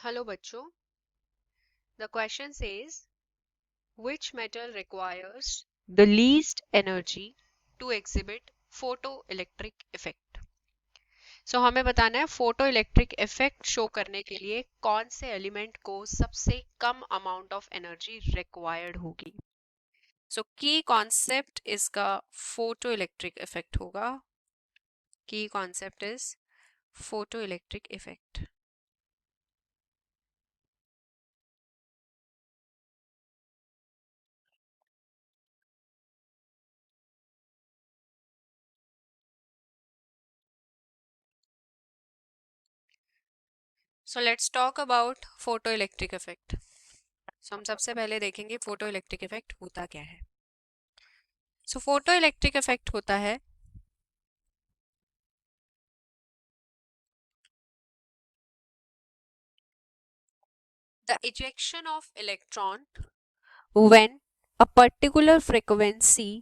Hello बच्चों, the question says which metal requires the least energy to exhibit photoelectric effect. So हमें बताना है photo electric effect show करने के लिए कौन से एलिमेंट को सबसे कम अमाउंट ऑफ एनर्जी रिक्वायर्ड होगी. सो की कॉन्सेप्ट इसका फोटो इलेक्ट्रिक इफेक्ट होगा. की concept is photo electric effect. So let's talk about photo electric effect. So हम सबसे पहले देखेंगे फोटो इलेक्ट्रिक इफेक्ट होता क्या है. सो फोटो इलेक्ट्रिक इफेक्ट होता है the ejection of electron when a particular frequency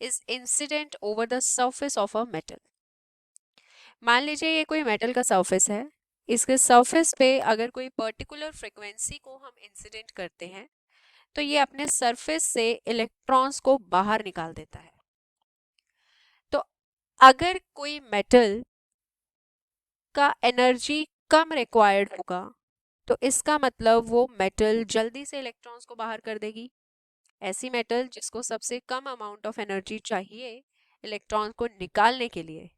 is incident over the surface of a metal. मान लीजिए ये कोई मेटल का सरफेस है. इसके सरफेस पे अगर कोई पर्टिकुलर फ्रीक्वेंसी को हम इंसिडेंट करते हैं तो ये अपने सरफेस से इलेक्ट्रॉन्स को बाहर निकाल देता है. तो अगर कोई मेटल का एनर्जी कम रिक्वायर्ड होगा तो इसका मतलब वो मेटल जल्दी से इलेक्ट्रॉन्स को बाहर कर देगी. ऐसी मेटल जिसको सबसे कम अमाउंट ऑफ एनर्जी चाहिए इलेक्ट्रॉन को निकालने के लिए,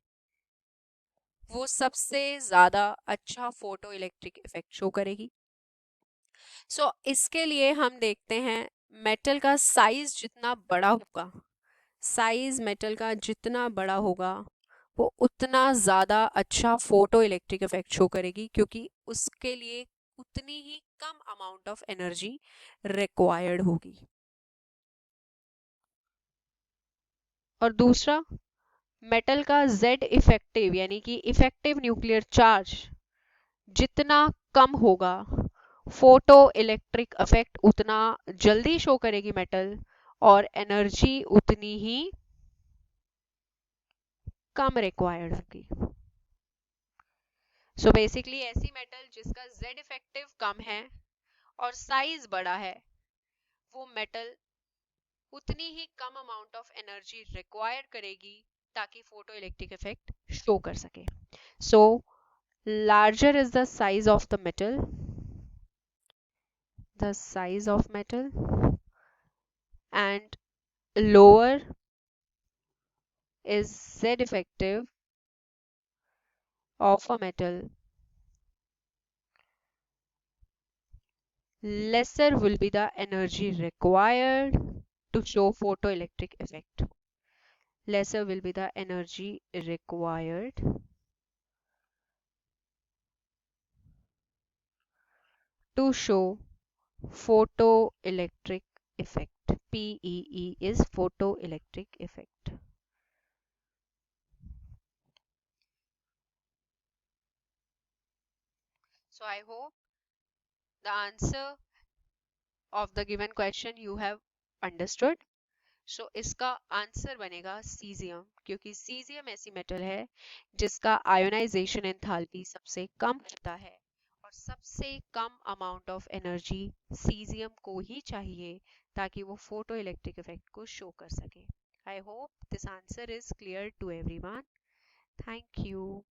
वो सबसे ज्यादा अच्छा फोटो इलेक्ट्रिक इफेक्ट शो करेगी. सो इसके लिए हम देखते हैं मेटल का साइज जितना बड़ा होगा, साइज मेटल का जितना बड़ा होगा वो उतना ज़्यादा अच्छा फोटो इलेक्ट्रिक इफेक्ट शो करेगी, क्योंकि उसके लिए उतनी ही कम अमाउंट ऑफ एनर्जी रिक्वायर्ड होगी. और दूसरा, मेटल का Z इफेक्टिव यानी कि इफेक्टिव न्यूक्लियर चार्ज जितना कम होगा, फोटो इलेक्ट्रिक इफेक्ट उतना जल्दी शो करेगी मेटल, और एनर्जी उतनी ही कम रिक्वायर्ड होगी. सो बेसिकली ऐसी मेटल जिसका Z इफेक्टिव कम है और साइज बड़ा है, वो मेटल उतनी ही कम अमाउंट ऑफ एनर्जी रिक्वायर करेगी ताकि फोटो इलेक्ट्रिक इफेक्ट शो कर सके. So larger is the size of the size of metal and lower is Z effective of a metal, lesser will be the energy required to show photoelectric effect. Lesser will be the energy required to show photoelectric effect. PEE is photoelectric effect. So I hope the answer of the given question you have understood. So इसका answer बनेगा caesium, क्योंकि caesium ऐसी metal है जिसका ionisation enthalpy सबसे कम होता है और सबसे कम अमाउंट ऑफ एनर्जी सीजियम को ही चाहिए ताकि वो फोटो इलेक्ट्रिक इफेक्ट को शो कर सके. I hope this answer is clear to everyone. Thank you.